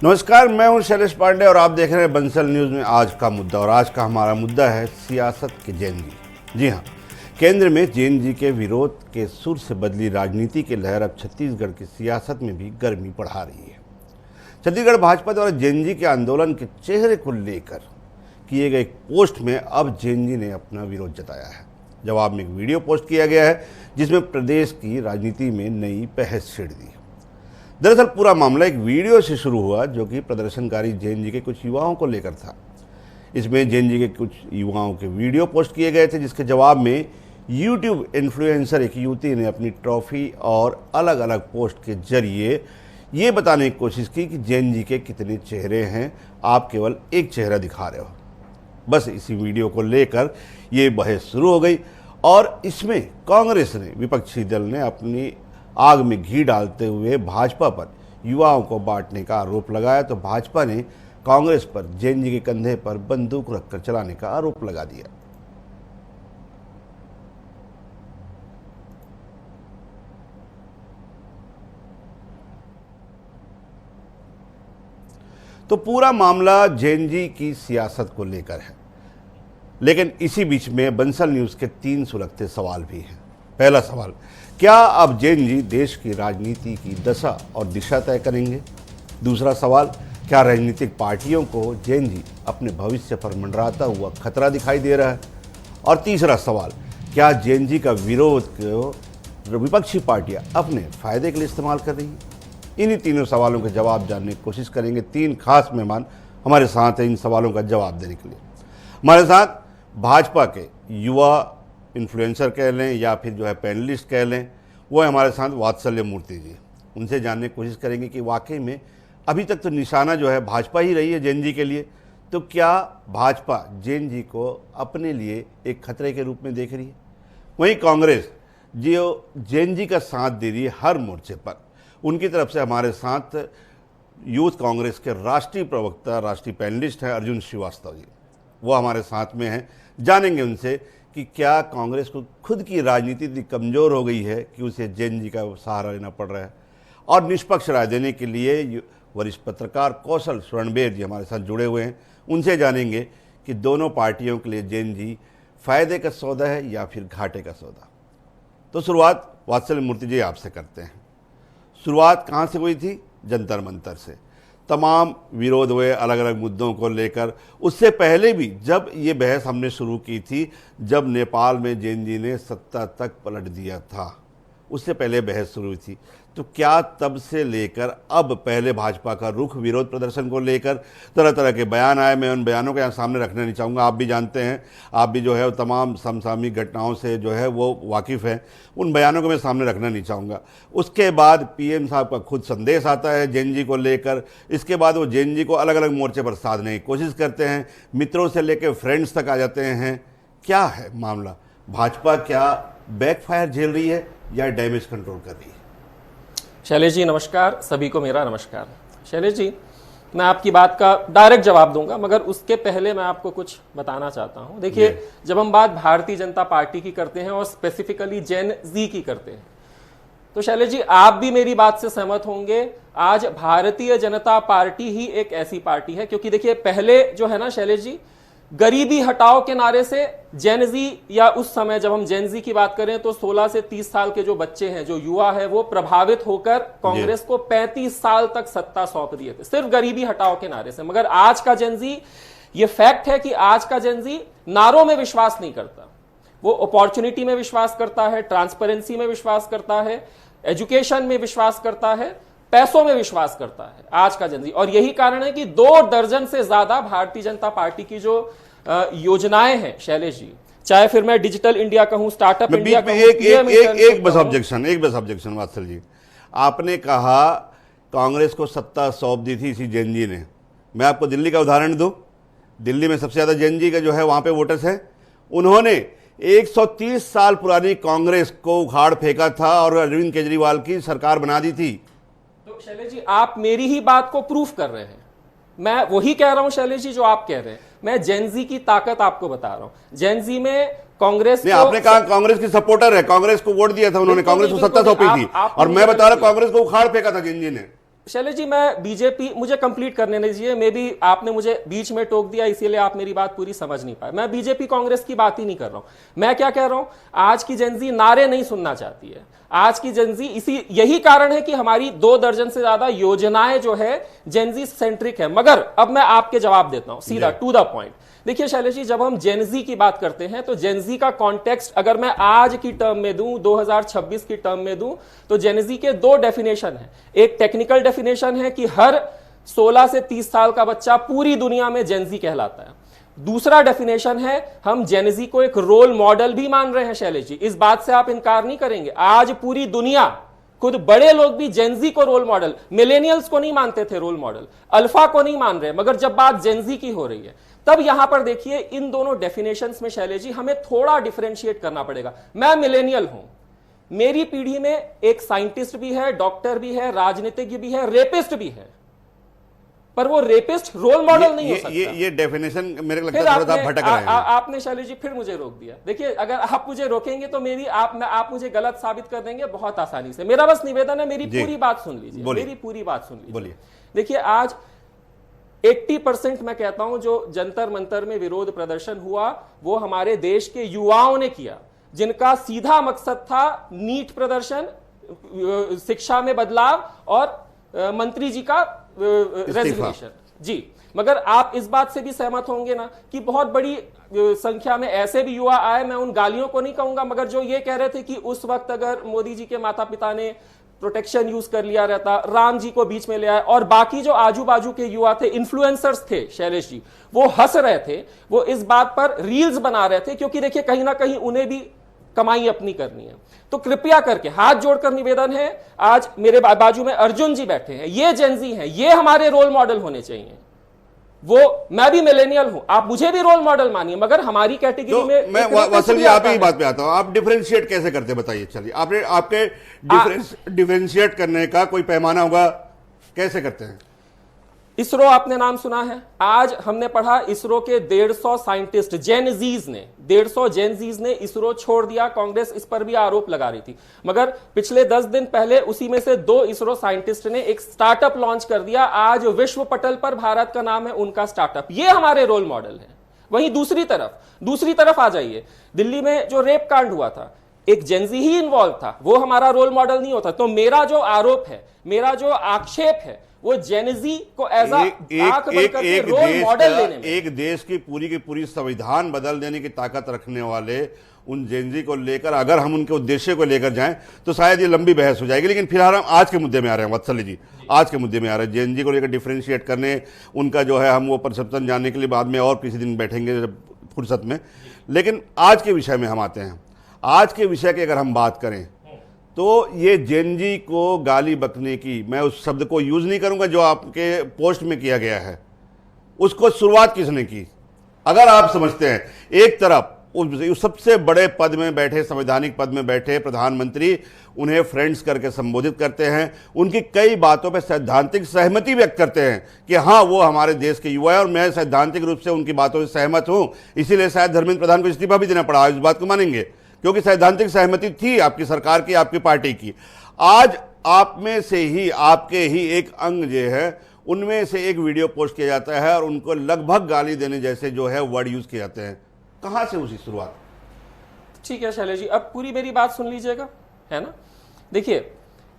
नमस्कार, मैं हूं शैलेश पांडे और आप देख रहे हैं बंसल न्यूज़ में आज का मुद्दा। और आज का हमारा मुद्दा है सियासत के जैन जी। जी हां, केंद्र में जैन जी के विरोध के सुर से बदली राजनीति की लहर अब छत्तीसगढ़ की सियासत में भी गर्मी बढ़ा रही है। छत्तीसगढ़ भाजपा द्वारा जैन जी के आंदोलन के चेहरे को लेकर किए गए पोस्ट में अब जैन जी ने अपना विरोध जताया है। जवाब में एक वीडियो पोस्ट किया गया है जिसमें प्रदेश की राजनीति में नई बहस छिड़ दी। दरअसल पूरा मामला एक वीडियो से शुरू हुआ जो कि प्रदर्शनकारी जैन जी के कुछ युवाओं को लेकर था। इसमें जैन जी के कुछ युवाओं के वीडियो पोस्ट किए गए थे, जिसके जवाब में यूट्यूब इन्फ्लुएंसर एक युवती ने अपनी ट्रॉफी और अलग अलग पोस्ट के जरिए ये बताने की कोशिश की कि जैन जी के कितने चेहरे हैं, आप केवल एक चेहरा दिखा रहे हो। बस इसी वीडियो को लेकर ये बहस शुरू हो गई और इसमें कांग्रेस ने, विपक्षी दल ने अपनी आग में घी डालते हुए भाजपा पर युवाओं को बांटने का आरोप लगाया, तो भाजपा ने कांग्रेस पर जैन जी के कंधे पर बंदूक रखकर चलाने का आरोप लगा दिया। तो पूरा मामला जैन जी की सियासत को लेकर है, लेकिन इसी बीच में बंसल न्यूज़ के 3 सुलगते सवाल भी हैं। पहला सवाल, क्या अब जैन जी देश की राजनीति की दशा और दिशा तय करेंगे? दूसरा सवाल, क्या राजनीतिक पार्टियों को जैन जी अपने भविष्य पर मंडराता हुआ खतरा दिखाई दे रहा है? और तीसरा सवाल, क्या जैन जी का विरोध को विपक्षी पार्टियां अपने फायदे के लिए इस्तेमाल कर रही हैं? इन्हीं तीनों सवालों के जवाब जानने की कोशिश करेंगे। 3 खास मेहमान हमारे साथ हैं इन सवालों का जवाब देने के लिए। हमारे साथ भाजपा के युवा इन्फ्लुएंसर कह लें या फिर जो है पैनलिस्ट कह लें, वो है हमारे साथ वात्सल्य मूर्ति जी। उनसे जानने की कोशिश करेंगे कि वाकई में अभी तक तो निशाना जो है भाजपा ही रही है जैन जी के लिए, तो क्या भाजपा जैन जी को अपने लिए एक खतरे के रूप में देख रही है? वहीं कांग्रेस जो जैन जी का साथ दे रही है हर मोर्चे पर, उनकी तरफ से हमारे साथ यूथ कांग्रेस के राष्ट्रीय प्रवक्ता, राष्ट्रीय पैनलिस्ट हैं अर्जुन श्रीवास्तव जी, वो हमारे साथ में हैं। जानेंगे उनसे कि क्या कांग्रेस को खुद की राजनीति इतनी कमज़ोर हो गई है कि उसे जैन जी का सहारा लेना पड़ रहा है। और निष्पक्ष राय देने के लिए वरिष्ठ पत्रकार कौशल स्वर्णबेर जी हमारे साथ जुड़े हुए हैं। उनसे जानेंगे कि दोनों पार्टियों के लिए जैन जी फायदे का सौदा है या फिर घाटे का सौदा। तो शुरुआत वात्सल्य मूर्ति जी आपसे करते हैं। शुरुआत कहाँ से हुई थी? जंतर मंतर से तमाम विरोध हुए अलग अलग मुद्दों को लेकर। उससे पहले भी जब ये बहस हमने शुरू की थी, जब नेपाल में जैन जी ने सत्ता तक पलट दिया था, उससे पहले बहस शुरू हुई थी। तो क्या तब से लेकर अब पहले भाजपा का रुख विरोध प्रदर्शन को लेकर तरह तरह के बयान आए। मैं उन बयानों को यहाँ सामने रखना नहीं चाहूँगा, आप भी जानते हैं, आप भी जो है तमाम समसामयिक घटनाओं से जो है वो वाकिफ़ हैं। उन बयानों को मैं सामने रखना नहीं चाहूँगा। उसके बाद पीएम साहब का खुद संदेश आता है जैन जी को लेकर। इसके बाद वो जैन जी को अलग अलग मोर्चे पर साधने की कोशिश करते हैं, मित्रों से लेकर फ्रेंड्स तक आ जाते हैं। क्या है मामला? भाजपा क्या बैकफायर झेल रही है या डैमेज कंट्रोल कर रही है? शैलेश जी नमस्कार, सभी को मेरा नमस्कार। शैलेश जी, मैं आपकी बात का डायरेक्ट जवाब दूंगा, मगर उसके पहले मैं आपको कुछ बताना चाहता हूं। देखिए, जब हम बात भारतीय जनता पार्टी की करते हैं और स्पेसिफिकली जैन जी की करते हैं, तो शैलेश जी आप भी मेरी बात से सहमत होंगे, आज भारतीय जनता पार्टी ही एक ऐसी पार्टी है। क्योंकि देखिए, पहले जो है ना शैलेश जी, गरीबी हटाओ के नारे से जेन जी, या उस समय जब हम जेन जी की बात करें तो 16 से 30 साल के जो बच्चे हैं, जो युवा है, वो प्रभावित होकर कांग्रेस को 35 साल तक सत्ता सौंप दिए थे, सिर्फ गरीबी हटाओ के नारे से। मगर आज का जेन जी, ये फैक्ट है कि आज का जेन जी नारों में विश्वास नहीं करता, वो अपॉर्चुनिटी में विश्वास करता है, ट्रांसपेरेंसी में विश्वास करता है, एजुकेशन में विश्वास करता है, पैसों में विश्वास करता है आज का जन जी। और यही कारण है कि 2 दर्जन से ज्यादा भारतीय जनता पार्टी की जो योजनाएं हैं शैलेश जी, चाहे फिर मैं डिजिटल इंडिया कहूं, स्टार्टअप इंडिया कहूं, एक बस ऑब्जेक्शन वात्सल जी, आपने कहा कांग्रेस को सत्ता सौंप दी थी इसी जैन जी ने। मैं आपको दिल्ली का उदाहरण दूं, दिल्ली में सबसे ज्यादा जैन जी का जो है वहां पे वोटर्स हैं। उन्होंने 130 साल पुरानी कांग्रेस को उखाड़ फेंका था और अरविंद केजरीवाल की सरकार बना दी थी। तो शैलेश जी आप मेरी ही बात को प्रूफ कर रहे हैं, मैं वही कह रहा हूं शैलेश जी जो आप कह रहे हैं। मैं जेनजी की ताकत आपको बता रहा हूं। जेनजी में कांग्रेस नहीं, आपने कहा कांग्रेस की सपोर्टर है, कांग्रेस को वोट दिया था उन्होंने, कांग्रेस को सत्ता सौंपी थी, और मैं बता रहा कांग्रेस को उखाड़ फेंका था जेनजी ने। शैलेश जी, मैं बीजेपी, मुझे कंप्लीट करने दीजिए। मे बी आपने मुझे बीच में टोक दिया, इसीलिए आप मेरी बात पूरी समझ नहीं पाए। मैं बीजेपी कांग्रेस की बात ही नहीं कर रहा हूं। मैं क्या कह रहा हूं, आज की जेनजी नारे नहीं सुनना चाहती है। आज की जेनजी, यही कारण है कि हमारी 2 दर्जन से ज्यादा योजनाएं जो है जेनजी सेंट्रिक है। मगर अब मैं आपके जवाब देता हूं सीधा टू द पॉइंट। देखिए शैलेश जी, जब हम जेनजी की बात करते हैं तो जेनजी का कॉन्टेक्स्ट अगर मैं आज की टर्म में दूं, 2026 की टर्म में दूं, तो जेनजी के 2 डेफिनेशन है। एक टेक्निकल डेफिनेशन है कि हर 16 से 30 साल का बच्चा पूरी दुनिया में जेनजी कहलाता है। दूसरा डेफिनेशन है, हम जेनजी को एक रोल मॉडल भी मान रहे हैं शैलेश जी, इस बात से आप इनकार नहीं करेंगे। आज पूरी दुनिया, खुद बड़े लोग भी जेनजी को रोल मॉडल, मिलेनियल्स को नहीं मानते थे रोल मॉडल, अल्फा को नहीं मान रहे, मगर जब बात जेनजी की हो रही है तब यहां पर देखिए इन दोनों डेफिनेशंस में शैलेश जी हमें थोड़ा डिफरेंशिएट करना पड़ेगा। मैं मिलेनियल हूं, मेरी पीढ़ी में एक साइंटिस्ट भी है, डॉक्टर भी है, राजनीतिज्ञ भी है, रेपिस्ट भी है, पर वो रेपिस्ट रोल मॉडल नहीं हो सकता। ये डेफिनेशन मेरे को लगता है थोड़ा सा भटक रहे हैं। आपने शैलेश जी फिर मुझे रोक दिया। देखिए, अगर आप मुझे रोकेंगे तो आप मुझे गलत साबित कर देंगे बहुत आसानी से। मेरा बस निवेदन है, मेरी पूरी बात सुन लीजिए, मेरी पूरी बात सुन लीजिए। देखिए, आज 80% मैं कहता हूं जो जंतर मंतर में विरोध प्रदर्शन हुआ वो हमारे देश के युवाओं ने किया, जिनका सीधा मकसद था नीट प्रदर्शन, शिक्षा में बदलाव और मंत्री जी का रेजिग्नेशन जी। मगर आप इस बात से भी सहमत होंगे ना कि बहुत बड़ी संख्या में ऐसे भी युवा आए, मैं उन गालियों को नहीं कहूंगा, मगर जो ये कह रहे थे कि उस वक्त अगर मोदी जी के माता पिता ने प्रोटेक्शन यूज कर लिया रहता, राम जी को बीच में ले आए, और बाकी जो आजू बाजू के युवा थे, इन्फ्लुएंसर्स थे शैलेश जी, वो हंस रहे थे, वो इस बात पर रील्स बना रहे थे, क्योंकि देखिए कहीं ना कहीं उन्हें भी कमाई अपनी करनी है। तो कृपया करके हाथ जोड़कर निवेदन है, आज मेरे बाजू में अर्जुन जी बैठे हैं, ये जेनजी हैं, ये हमारे रोल मॉडल होने चाहिए। वो, मैं भी मिलेनियल हूं, आप मुझे भी रोल मॉडल मानिए, मगर हमारी कैटेगरी तो में मैं वास्तव में आप ही बात पे आता हूं। आप डिफरेंशिएट कैसे करते बताइए। चलिए, आपके डिफरेंशिएट करने का कोई पैमाना होगा, कैसे करते हैं? इसरो आपने नाम सुना है। आज हमने पढ़ा इसरो के 150 साइंटिस्ट, जेनजीज ने, 150 जेनजीज ने इसरो छोड़ दिया। कांग्रेस इस पर भी आरोप लगा रही थी, मगर पिछले 10 दिन पहले उसी में से 2 इसरो साइंटिस्ट ने एक स्टार्टअप लॉन्च कर दिया। आज विश्व पटल पर भारत का नाम है उनका स्टार्टअप। ये हमारे रोल मॉडल है। वहीं दूसरी तरफ आ जाइए, दिल्ली में जो रेप कांड हुआ था, एक जेनजी ही इन्वॉल्व था, वो हमारा रोल मॉडल नहीं होता। तो मेरा जो आरोप है, मेरा जो आक्षेप है, वो जेनजी को एज एक रोल मॉडल लेने में, एक देश की पूरी संविधान बदल देने की ताकत रखने वाले उन जेनजी को लेकर अगर हम उनके उद्देश्य को लेकर जाएं तो शायद ये लंबी बहस हो जाएगी। लेकिन फिलहाल हम आज के मुद्दे में आ रहे हैं वत्सल जी, आज के मुद्दे में आ रहे हैं। जेनजी को लेकर डिफरेंशिएट करने, उनका जो है, हम वो परसेप्शन जानने के लिए बाद में और किसी दिन बैठेंगे फुर्सत में। लेकिन आज के विषय में हम आते हैं। आज के विषय की अगर हम बात करें तो ये जेनजी को गाली बकने की, मैं उस शब्द को यूज नहीं करूंगा जो आपके पोस्ट में किया गया है, उसको शुरुआत किसने की? अगर आप समझते हैं, एक तरफ उस सबसे बड़े पद में बैठे, संवैधानिक पद में बैठे प्रधानमंत्री उन्हें फ्रेंड्स करके संबोधित करते हैं, उनकी कई बातों पर सैद्धांतिक सहमति व्यक्त करते हैं कि हाँ वो हमारे देश के युवा है और मैं सैद्धांतिक रूप से उनकी बातों से सहमत हूं, इसीलिए शायद धर्मेंद्र प्रधान को इस्तीफा भी देना पड़ा। इस बात को मानेंगे, क्योंकि सैद्धांतिक सहमति थी आपकी सरकार की, आपकी पार्टी की। आज आप में से ही, आपके ही एक अंग जो है, उनमें से एक वीडियो पोस्ट किया जाता है और उनको लगभग गाली देने जैसे जो है वर्ड यूज किए जाते हैं। कहां से उसकी शुरुआत? ठीक है शैलेश जी, अब पूरी मेरी बात सुन लीजिएगा, है ना। देखिए,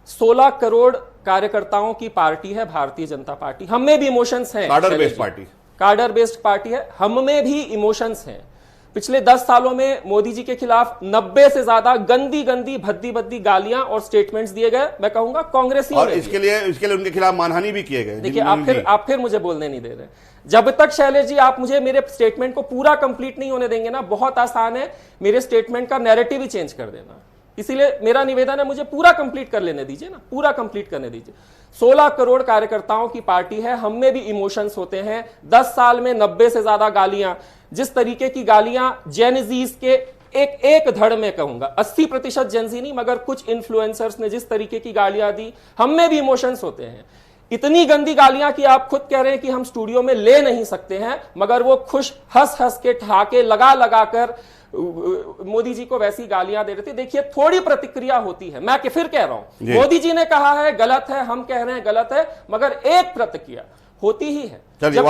16 करोड़ कार्यकर्ताओं की पार्टी है भारतीय जनता पार्टी। हम में भी इमोशंस हैं, कार्डर बेस्ड पार्टी, कार्डर बेस्ड पार्टी है, हम में भी इमोशंस हैं। पिछले 10 सालों में मोदी जी के खिलाफ 90 से ज्यादा गंदी भद्दी गालियां और स्टेटमेंट्स दिए गए, मैं कहूंगा कांग्रेसियों और इसके लिए उनके खिलाफ मानहानि भी किए गए। देखिए, आप फिर मुझे बोलने नहीं दे रहे। जब तक शैलेश जी आप मुझे मेरे स्टेटमेंट को पूरा कंप्लीट नहीं होने देंगे ना, बहुत आसान है मेरे स्टेटमेंट का नैरेटिव ही चेंज कर देना। इसीलिए मेरा निवेदन है, मुझे पूरा कंप्लीट कर लेने दीजिए ना, पूरा कंप्लीट करने दीजिए। 16 करोड़ कार्यकर्ताओं की पार्टी है, हम में भी इमोशंस होते हैं। 10 साल में 90 से ज्यादा गालियां, जिस तरीके की गालियां जेनजीज के एक धड़ में कहूंगा, 80% जेनजी नहीं मगर कुछ इन्फ्लुएंसर्स ने जिस तरीके की गालियां दी, हम में भी इमोशंस होते हैं। इतनी गंदी गालियां कि आप खुद कह रहे हैं कि हम स्टूडियो में ले नहीं सकते हैं, मगर वो खुश हंस के ठहाके लगा कर मोदी जी को वैसी गालियां दे रहे थे। देखिए थोड़ी प्रतिक्रिया होती है, मैं फिर कह रहा हूं मोदी जी ने कहा है गलत है, हम कह रहे हैं गलत है, मगर एक प्रतिक्रिया होती ही है। चलिए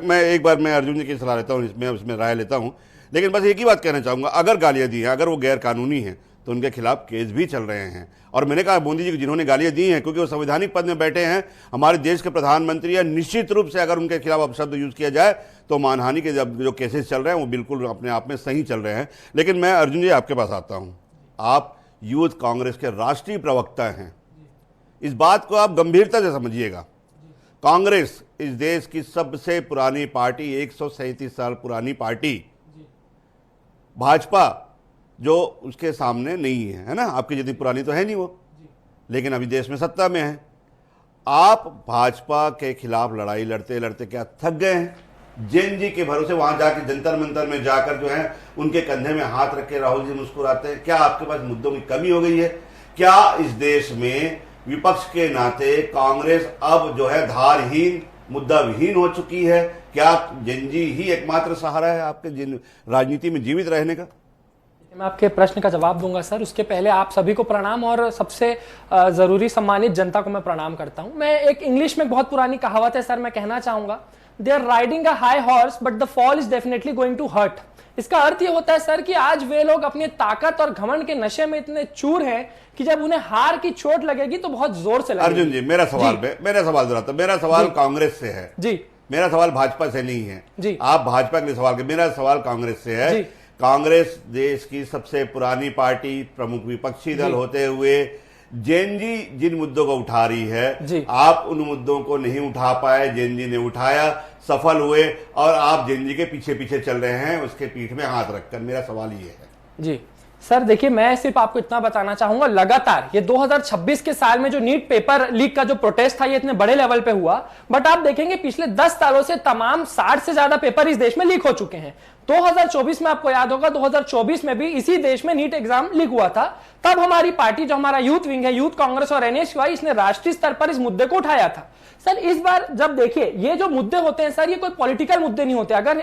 मैं एक बार मैं अर्जुन जी की सलाह लेता हूँ, इसमें उसमें राय लेता हूँ, लेकिन बस एक ही बात कहना चाहूंगा, अगर गालियां दी हैं, अगर वो गैर कानूनी हैं तो उनके खिलाफ केस भी चल रहे हैं। और मैंने कहा मोदी जी को जिन्होंने गालियां दी हैं क्योंकि वो संवैधानिक पद में बैठे हैं, हमारे देश के प्रधानमंत्री हैं, निश्चित रूप से अगर उनके खिलाफ अपशब्द यूज किया जाए तो मानहानि के जो केसेस चल रहे हैं वो बिल्कुल अपने आप में सही चल रहे हैं। लेकिन मैं अर्जुन जी आपके पास आता हूं, आप यूथ कांग्रेस के राष्ट्रीय प्रवक्ता हैं, इस बात को आप गंभीरता से समझिएगा। कांग्रेस इस देश की सबसे पुरानी पार्टी, 137 साल पुरानी पार्टी, भाजपा जो उसके सामने नहीं है ना, आपकी जितनी पुरानी तो है नहीं वो, लेकिन अभी देश में सत्ता में है। आप भाजपा के खिलाफ लड़ाई लड़ते लड़ते क्या थक गए हैं? जैन जी के भरोसे वहां जाके जंतर मंतर में जाकर जो है उनके कंधे में हाथ रख के राहुल जी मुस्कुराते हैं। क्या आपके पास मुद्दों की कमी हो गई है? क्या इस देश में विपक्ष के नाते कांग्रेस अब जो है धारहीन, मुद्दा विहीन हो चुकी है? क्या जैन जी ही एकमात्र सहारा है आपके राजनीति में जीवित रहने का? मैं आपके प्रश्न का जवाब दूंगा सर, उसके पहले आप सभी को प्रणाम और सबसे जरूरी सम्मानित जनता को मैं प्रणाम करता हूं। मैं एक इंग्लिश में बहुत पुरानी कहावत है सर, मैं कहना चाहूंगा, they are riding a high horse but the fall is definitely going to hurt. इसका अर्थ ये होता है सर कि आज वे लोग अपनी ताकत और घमंड के नशे में इतने चूर हैं कि जब उन्हें हार की चोट लगेगी तो बहुत जोर से लगेगी। अर्जुन जी मेरा सवाल दोहराता, मेरा सवाल कांग्रेस से है जी, मेरा सवाल भाजपा से नहीं है जी। आप भाजपा के लिए सवाल, मेरा सवाल कांग्रेस से है। कांग्रेस देश की सबसे पुरानी पार्टी, प्रमुख विपक्षी दल होते हुए जैन जी जिन मुद्दों को उठा रही है, आप उन मुद्दों को नहीं उठा पाए, जैन जी ने उठाया, सफल हुए, और आप जैन जी के पीछे पीछे चल रहे हैं उसके पीठ में हाथ रखकर। मेरा सवाल ये है जी सर, देखिए मैं सिर्फ आपको इतना बताना चाहूंगा, लगातार ये 2026 के साल में जो नीट पेपर लीक का जो प्रोटेस्ट था ये इतने बड़े लेवल पे हुआ, बट आप देखेंगे पिछले 10 सालों से तमाम 60 से ज्यादा पेपर इस देश में लीक हो चुके हैं। 2024 में आपको याद होगा, 2024 में भी इसी देश में नीट एग्जाम लीक हुआ था। तब हमारी पार्टी, जो हमारा यूथ विंग है, यूथ कांग्रेस और एनएसयूआई, इसने राष्ट्रीय स्तर पर इस मुद्दे को उठाया था। सर इस बार जब देखिए ये जो मुद्दे होते हैं सर, ये कोई पॉलिटिकल मुद्दे नहीं होते। अगर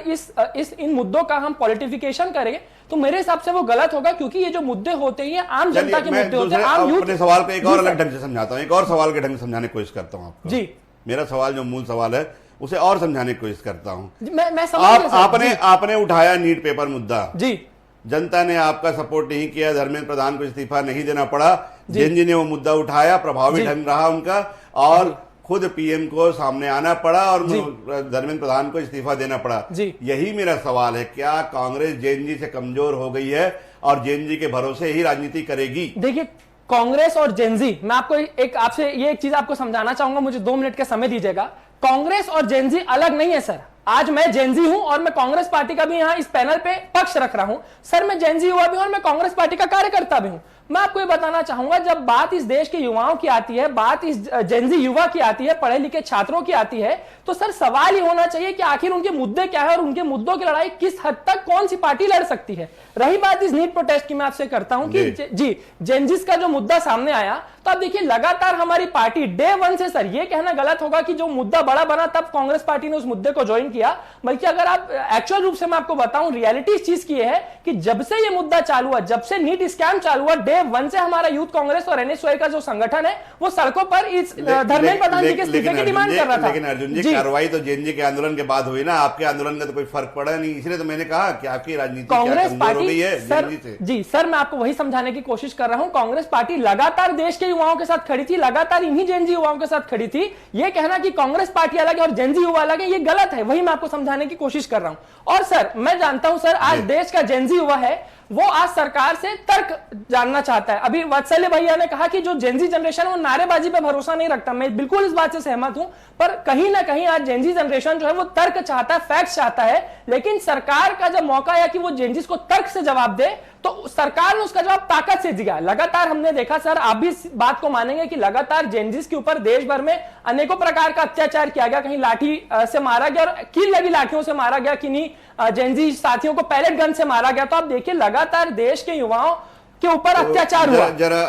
इन मुद्दों का हम पॉलिटिफिकेशन करेंगे तो मेरे हिसाब से वो गलत होगा, क्योंकि ये जो मुद्दे होते हैं ये आम जनता के मुद्दे होते हैं, आम यूथ। अपने सवाल को एक और अलग ढंग से समझाता हूं, एक और सवाल के ढंग से समझाने की कोशिश करता हूं आपको। जी, मेरा सवाल जो मूल सवाल है उसे और समझाने की कोशिश करता हूं। मैं आपने उठाया नीट पेपर मुद्दा जी, जनता ने आपका सपोर्ट नहीं किया, धर्मेंद्र प्रधान को इस्तीफा नहीं देना पड़ा, जैन जी ने वो मुद्दा उठाया, प्रभावी ढंग रहा उनका, और खुद पीएम को सामने आना पड़ा और धर्मेंद्र प्रधान को इस्तीफा देना पड़ा। यही मेरा सवाल है, क्या कांग्रेस जैन जी से कमजोर हो गई है और जैन जी के भरोसे ही राजनीति करेगी? देखिए कांग्रेस और जेनजी, मैं आपको आपसे ये एक चीज आपको समझाना चाहूंगा, मुझे 2 मिनट का समय दीजिएगा। कांग्रेस और जेनजी अलग नहीं है सर। आज मैं जेनजी हूं और मैं कांग्रेस पार्टी का भी यहां इस पैनल पे पक्ष रख रहा हूं। सर मैं जेनजी हुआ भी हूं और मैं कांग्रेस पार्टी का कार्यकर्ता भी हूं। मैं आपको ये बताना चाहूंगा, जब बात इस देश के युवाओं की आती है, बात इस जेनजी युवा की आती है, पढ़े लिखे छात्रों की आती है, तो सर सवाल ही होना चाहिए कि आखिर उनके मुद्दे क्या है और उनके मुद्दों की लड़ाई किस हद तक कौन सी पार्टी लड़ सकती है। रही बात इस नीट प्रोटेस्ट की, मैं आपसे करता हूं कि जी जेनजिस का जो मुद्दा सामने आया, तो आप देखिए लगातार हमारी पार्टी डे 1 से, सर ये कहना गलत होगा कि जो मुद्दा बड़ा बना तब कांग्रेस पार्टी ने उस मुद्दे को ज्वाइन किया, बल्कि अगर आप एक्चुअल रूप से मैं आपको बताऊं, रियलिटी इस चीज की है कि जब से ये मुद्दा चालू हुआ, जब से नीट स्कैम चालू हुआ, डे 1 से हमारा यूथ कांग्रेस और एनएसयूआई का जो संगठन है वो सड़कों पर इस धर्मेंद्र प्रधान जी के इस्तीफे की डिमांड कर रहा था। लेकिन अर्जुन जी कार्रवाई तो जैन जी के आंदोलन के बाद हुई ना, आपके आंदोलन का तो कोई फर्क पड़ा नहीं, इसलिए तो मैंने कहा कि आपकी राजनीति कांग्रेस पार्टी है। जी सर, मैं आपको वही समझाने की कोशिश कर रहा हूं, कांग्रेस पार्टी लगातार देश के युवाओं के साथ खड़ी थी, लगातार इन्हीं जेनजी युवाओं के साथ खड़ी थी। ये कहना कि कांग्रेस पार्टी अलग है और जेनजी युवा अलग है, ये गलत है, वही मैं आपको समझाने की कोशिश कर रहा हूं। और सर मैं जानता हूं सर, आज देश का जेनजी युवा है वो आज सरकार से तर्क जानना चाहता है। अभी वत्सल्य भैया ने कहा कि जो जेनजी जनरेशन है वो नारेबाजी पे भरोसा नहीं रखता, मैं बिल्कुल इस बात से सहमत हूं, पर कहीं ना कहीं आज जेनजी जनरेशन जो है वो तर्क चाहता है, फैक्ट्स चाहता है, लेकिन सरकार का जब मौका आया कि वो जेनजीज को तर्क से जवाब दे तो सरकार ने उसका जवाब ताकत से दिया। लगातार हमने देखा सर, आप भी इस बात को मानेंगे कि लगातार जेनजीज के ऊपर देश भर में अनेकों प्रकार का अत्याचार किया गया, कहीं लाठी से मारा गया और कील लगी लाठियों से मारा गया, किन्हीं जेनजी साथियों को पैलेट गन से मारा गया। तो आप देखिए लगातार देश के युवाओं के ऊपर अत्याचार हुआ। जरा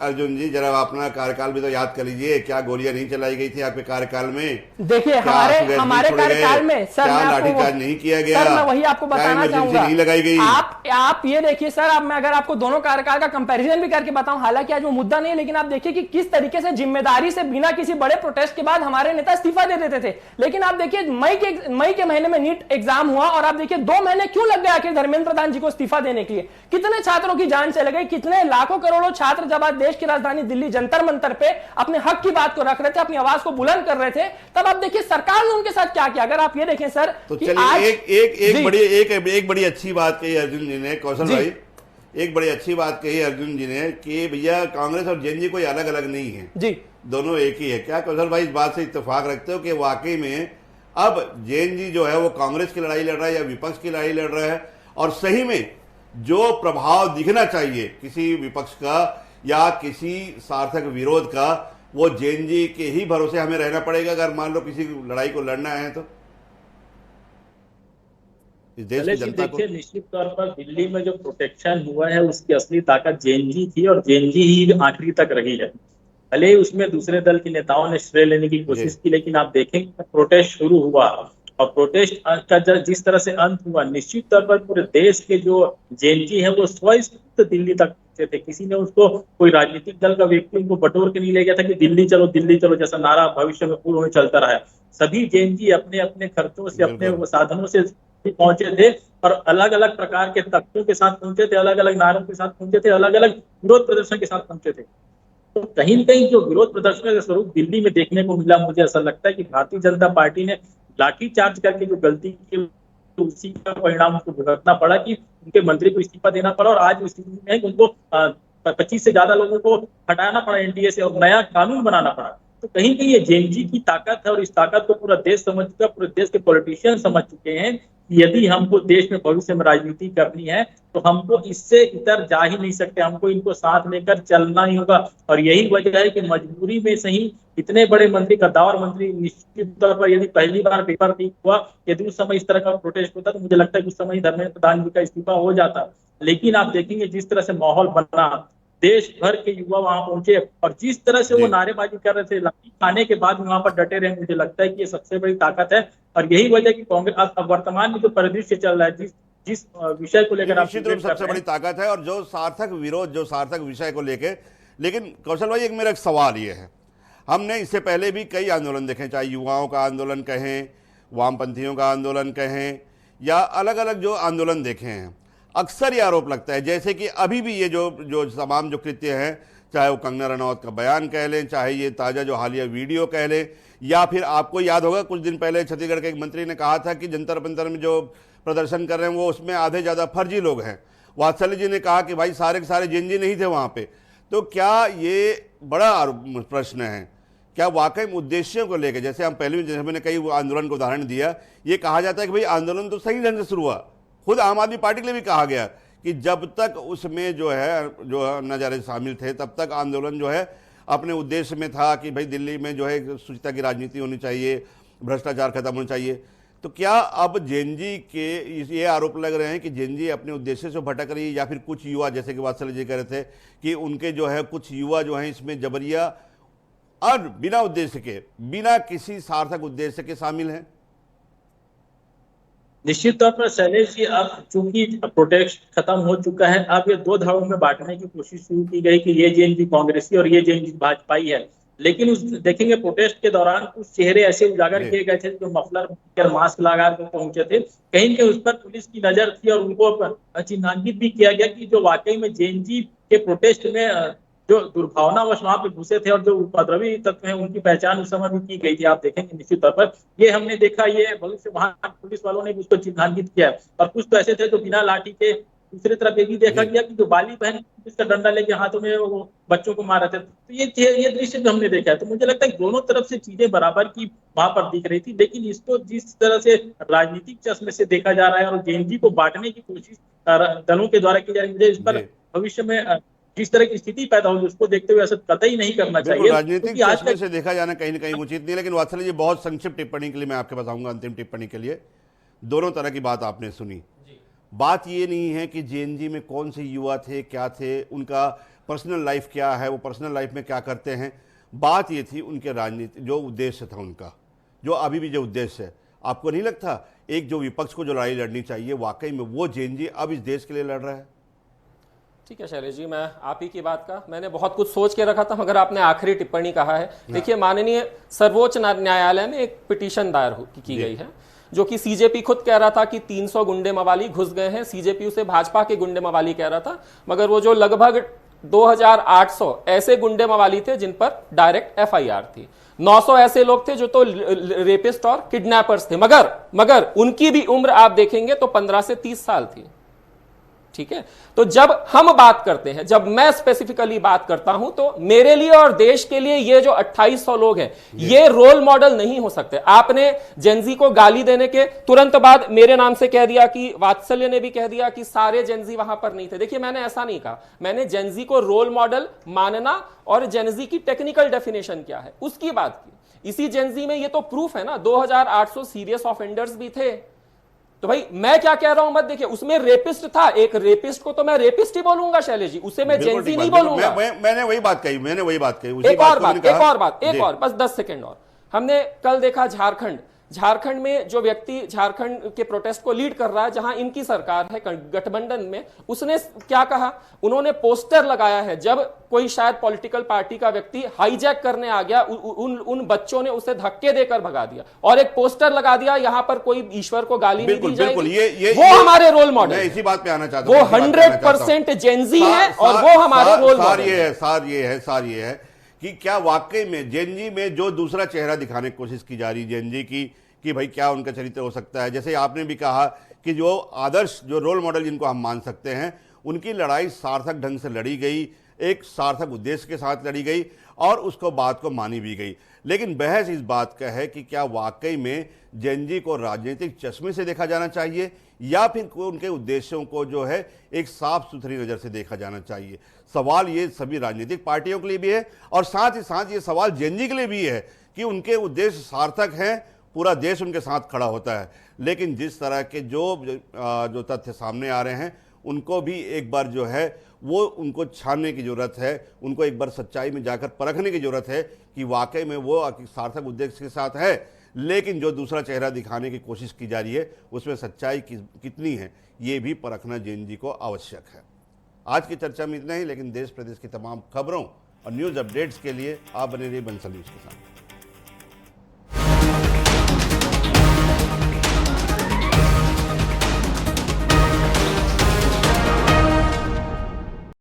अर्जुन जी जरा अपना कार्यकाल भी तो याद कर लीजिए, क्या गोलियां नहीं चलाई गई थी आपके कार्यकाल में? देखिए हमारे कार्यकाल में सर क्या लाठीचार्ज नहीं किया गया? सर मैं वही आपको बताना चाहूंगा, नहीं लगाई गई। आप ये देखिए सर, अब मैं अगर आपको दोनों कार्यकाल का कंपैरिजन भी करके बताऊं, हालांकि आज वो मुद्दा नहीं है, लेकिन आप देखिए कि किस तरीके से जिम्मेदारी से बिना किसी बड़े प्रोटेस्ट के बाद हमारे नेता इस्तीफा दे देते थे। लेकिन आप देखिए मई के महीने में नीट एग्जाम हुआ और आप देखिए 2 महीने क्यों लग गए आखिर धर्मेंद्र प्रधान जी को इस्तीफा देने के लिए? कितने छात्रों की जान चले गई, कितने लाखों करोड़ों छात्र जब आज देश की राजधानी दिल्ली जंतर मंतर पे अपने हक की बात को रख रहे थे, अपनी आवाज को बुलंद कर रहे थे, तब आप देखिए सरकार ने उनके साथ क्या किया। अगर आप ये देखें सर, तो चलिए एक बड़ी अच्छी बात कही अर्जुन जी ने, कौशल भाई एक बड़ी अच्छी बात कही अर्जुन जी ने कि भैया कांग्रेस और जेएनजी कोई अलग अलग नहीं है जी, दोनों एक ही है। क्या कौशल भाई इस बात से इत्तेफाक रखते हो कि वाकई में अब जेएनजी जो है वो कांग्रेस की लड़ाई लड़ रहा है या विपक्ष की लड़ाई लड़ रहा है, और सही में जो प्रभाव दिखना चाहिए किसी विपक्ष का या किसी सार्थक विरोध का, वो जेएनजी के ही भरोसे हमें रहना पड़ेगा अगर मान लो किसी लड़ाई को लड़ना है तो इस देश की जनता को? देखिए निश्चित तौर पर दिल्ली में जो प्रोटेक्शन हुआ है उसकी असली ताकत जेएनजी थी और जेएनजी ही आखिरी तक रही है। भले ही उसमें दूसरे दल के नेताओं ने श्रेय लेने की कोशिश की, लेकिन आप देखेंगे प्रोटेस्ट शुरू हुआ और प्रोटेस्ट का जिस तरह से अंत हुआ, निश्चित तौर पर पूरे देश के जो जेएनजी है वो स्वयं दिल्ली तक पहुंचे थे। किसी ने उसको, कोई राजनीतिक दल का व्यक्ति उनको बटोर के नहीं ले गया था कि दिल्ली चलो जैसा नारा भविष्य में पूर्व में चलता रहा है। सभी जेएनजी अपने अपने खर्चों से, अपने साधनों से पहुंचे थे और अलग अलग प्रकार के तख्तों के साथ पहुंचे थे, अलग अलग नारों के साथ पहुंचे थे, अलग अलग विरोध प्रदर्शन के साथ पहुंचे थे। तो कहीं न कहीं जो विरोध प्रदर्शन का स्वरूप दिल्ली में देखने को मिला, मुझे ऐसा लगता है कि भारतीय जनता पार्टी ने लाठी चार्ज करके जो गलती की उसी का परिणाम उनको भुगतना पड़ा कि उनके मंत्री को इस्तीफा देना पड़ा और आज स्थिति में उनको 25 से ज्यादा लोगों को हटाना पड़ा एनडीए से और नया कानून बनाना पड़ा। तो कहीं कहीं ये जेएनजी की ताकत है और इस ताकत को पूरा देश समझ चुका, पूरे देश के पॉलिटिशियन समझ चुके हैं कि यदि हमको देश में भविष्य में राजनीति करनी है तो हमको इससे इतर जा ही नहीं सकते, हमको इनको साथ लेकर चलना ही होगा। और यही वजह है कि मजबूरी में सही इतने बड़े मंत्री, गद्दावर मंत्री, निश्चित तौर पर यदि पहली बार पेपर लीक हुआ, यदि उस समय इस तरह का प्रोटेस्ट होता तो मुझे लगता है कि उस समय धर्मेंद्र प्रधान जी का इस्तीफा हो जाता। लेकिन आप देखेंगे जिस तरह से माहौल बना, देश भर के युवा वहां पहुंचे और जिस तरह से वो नारेबाजी कर रहे थे, लाठी खाने के बाद वहां पर डटे रहे, मुझे लगता है कि ये सबसे बड़ी ताकत है। और यही वजह कि कांग्रेस अब वर्तमान में जो परिदृश्य चल रहा है, जिस विषय को लेकर निश्चित रूप सबसे बड़ी ताकत है और जो सार्थक विरोध, जो सार्थक विषय को लेकर। लेकिन कौशल भाई एक मेरा सवाल ये है, हमने इससे पहले भी कई आंदोलन देखे, चाहे युवाओं का आंदोलन कहें, वामपंथियों का आंदोलन कहें या अलग अलग जो आंदोलन देखे हैं, अक्सर ये आरोप लगता है जैसे कि अभी भी ये जो तमाम जो कृत्य हैं, चाहे वो कंगना रनौत का बयान कह लें, चाहे ये ताज़ा जो हालिया वीडियो कह लें, या फिर आपको याद होगा कुछ दिन पहले छत्तीसगढ़ के एक मंत्री ने कहा था कि जंतर मंतर में जो प्रदर्शन कर रहे हैं वो उसमें आधे ज़्यादा फर्जी लोग हैं। वात्सल्य जी ने कहा कि भाई सारे के सारे जेएनजी नहीं थे वहाँ पे। तो क्या ये बड़ा प्रश्न है, क्या वाकई उद्देश्यों को लेकर, जैसे हम पहले भी, जैसे मैंने कई आंदोलन को उदाहरण दिया, ये कहा जाता है कि भाई आंदोलन तो सही ढंग से शुरू हुआ, खुद आम आदमी पार्टी के लिए भी कहा गया कि जब तक उसमें जो नजारे शामिल थे तब तक आंदोलन जो है अपने उद्देश्य में था कि भाई दिल्ली में जो है शुचिता की राजनीति होनी चाहिए, भ्रष्टाचार खत्म होना चाहिए। तो क्या अब जेएनजी के ये आरोप लग रहे हैं कि जेएनजी अपने उद्देश्य से भटक रही है, या फिर कुछ युवा, जैसे कि वात्सल्य जी कह रहे थे कि उनके जो है कुछ युवा जो हैं इसमें जबरिया और बिना उद्देश्य के, बिना किसी सार्थक उद्देश्य के शामिल हैं? निश्चित तौर पर शैलेश जी, अब चूंकि प्रोटेस्ट खत्म हो चुका है, अब ये दो धड़ों में बांटने की कोशिश शुरू की गई कि ये जेएनजी कांग्रेसी और ये जेएनजी भाजपाई है। लेकिन उस देखेंगे प्रोटेस्ट के दौरान कुछ चेहरे ऐसे उजागर किए गए थे जो मफलर मास्क लगा कर पहुंचे थे, कहीं के उस पर पुलिस की नजर थी और उनको चिन्हांकित भी किया गया कि जो वाकई में जेएनजी के प्रोटेस्ट में जो दुर्भावनावश वहां पे घुसे थे और जो उपद्रवी तत्व हैं उनकी पहचान उस समय भी की गई थी। आप देखेंगे निश्चित तौर पर ये हमने देखा, ये भविष्य वहां पुलिस वालों ने भी उसको चिन्हांकित किया और कुछ तो ऐसे थे जो बिना लाठी के। दूसरी तरफ ये भी देखा गया कि जो बाली बहन इसका डंडा लेके हाथों में वो बच्चों को मार रहे थे। तो ये दृश्य जो हमने देखा है, तो मुझे लगता है दोनों तरफ से चीजें बराबर की वहां पर दिख रही थी। लेकिन इसको जिस तरह से राजनीतिक चश्मे से देखा जा रहा है और जेएनजी को बांटने की कोशिश दलों के द्वारा की जा रही है, मुझे इस पर भविष्य में जिस तरह की स्थिति पैदा होगी उसको देखते हुए ऐसा कतई नहीं करना चाहिए। राजनीतिक चश्मे से देखा जाना कहीं ना कहीं उचित नहीं। लेकिन वात्सल्य जी, बहुत संक्षिप्त टिप्पणी के लिए मैं आपके पास आऊंगा, अंतिम टिप्पणी के लिए। दोनों तरह की बात आपने सुनी, बात ये नहीं है कि जेएनजी में कौन से युवा थे, क्या थे, उनका पर्सनल लाइफ क्या है, वो पर्सनल लाइफ में क्या करते हैं। बात ये थी उनके राजनीति जो उद्देश्य था उनका, जो अभी भी जो उद्देश्य है। आपको नहीं लगता एक जो विपक्ष को जो लड़ाई लड़नी चाहिए, वाकई में वो जेएनजी अब इस देश के लिए लड़ रहा है? ठीक है शैलेश जी, मैं आप ही की बात का मैंने बहुत कुछ सोच के रखा था, मगर आपने आखिरी टिप्पणी कहा है। देखिए, माननीय सर्वोच्च न्यायालय में एक पिटीशन दायर की गई है, जो कि सीजेपी खुद कह रहा था कि 300 गुंडे मवाली घुस गए हैं। सीजेपी उसे भाजपा के गुंडे मवाली कह रहा था, मगर वो जो लगभग 2800 ऐसे गुंडे मवाली थे जिन पर डायरेक्ट एफआईआर थी। 900 ऐसे लोग थे जो तो रेपिस्ट और किडनैपर्स थे, मगर उनकी भी उम्र आप देखेंगे तो 15 से 30 साल थी। ठीक है, तो जब हम बात करते हैं, जब मैं स्पेसिफिकली बात करता हूं, तो मेरे लिए और देश के लिए ये जो 2800 लोग हैं, ये रोल मॉडल नहीं हो सकते। आपने जेनजी को गाली देने के तुरंत बाद मेरे नाम से कह दिया कि वात्सल्य ने भी कह दिया कि सारे जेनजी वहां पर नहीं थे। देखिए, मैंने ऐसा नहीं कहा। मैंने जेनजी को रोल मॉडल मानना और जेनजी की टेक्निकल डेफिनेशन क्या है उसकी बात की। इसी जेनजी में ये तो प्रूफ है ना, 2800 सीरियस ऑफेंडर्स भी थे। तो भाई मैं क्या कह रहा हूं मत देखिए, उसमें रेपिस्ट था। एक रेपिस्ट को तो मैं रेपिस्ट ही बोलूंगा शैलेश जी, उसे मैं जेनजी नहीं बोलूंगा। मैंने वही बात कही। एक और बस 10 सेकंड और। हमने कल देखा झारखंड में जो व्यक्ति झारखंड के प्रोटेस्ट को लीड कर रहा है, जहां इनकी सरकार है गठबंधन में, उसने क्या कहा? उन्होंने पोस्टर लगाया है। जब कोई शायद पॉलिटिकल पार्टी का व्यक्ति हाईजैक करने आ गया, उन बच्चों ने उसे धक्के देकर भगा दिया और एक पोस्टर लगा दिया, यहां पर कोई ईश्वर को गाली नहीं दी जाएगी। वो हमारे रोल मॉडल, मैं इसी बात पे आना चाहता हूं। वो 100% जेनजी है और वो हमारे रोल मॉडल। सार ये है कि क्या वाकई में जेएनजी में जो दूसरा चेहरा दिखाने की कोशिश की जा रही है जेएनजी की, कि भाई क्या उनका चरित्र हो सकता है। जैसे आपने भी कहा कि जो आदर्श, जो रोल मॉडल जिनको हम मान सकते हैं, उनकी लड़ाई सार्थक ढंग से लड़ी गई, एक सार्थक उद्देश्य के साथ लड़ी गई और उसको बात को मानी भी गई। लेकिन बहस इस बात का है कि क्या वाकई में जेएनजी को राजनीतिक चश्मे से देखा जाना चाहिए या फिर उनके उद्देश्यों को जो है एक साफ सुथरी नज़र से देखा जाना चाहिए। सवाल ये सभी राजनीतिक पार्टियों के लिए भी है और साथ ही साथ ये सवाल जेएनजी के लिए भी है कि उनके उद्देश्य सार्थक हैं, पूरा देश उनके साथ खड़ा होता है। लेकिन जिस तरह के जो तथ्य सामने आ रहे हैं, उनको भी एक बार जो है वो उनको छानने की ज़रूरत है, उनको एक बार सच्चाई में जाकर परखने की ज़रूरत है कि वाकई में वो सार्थक उद्देश्य के साथ है, लेकिन जो दूसरा चेहरा दिखाने की कोशिश की जा रही है उसमें सच्चाई कितनी है, ये भी परखना जेएनजी को आवश्यक है। आज की चर्चा में इतना ही, लेकिन देश प्रदेश की तमाम खबरों और न्यूज़ अपडेट्स के लिए आप बने रहिए बंसल न्यूज़ के साथ।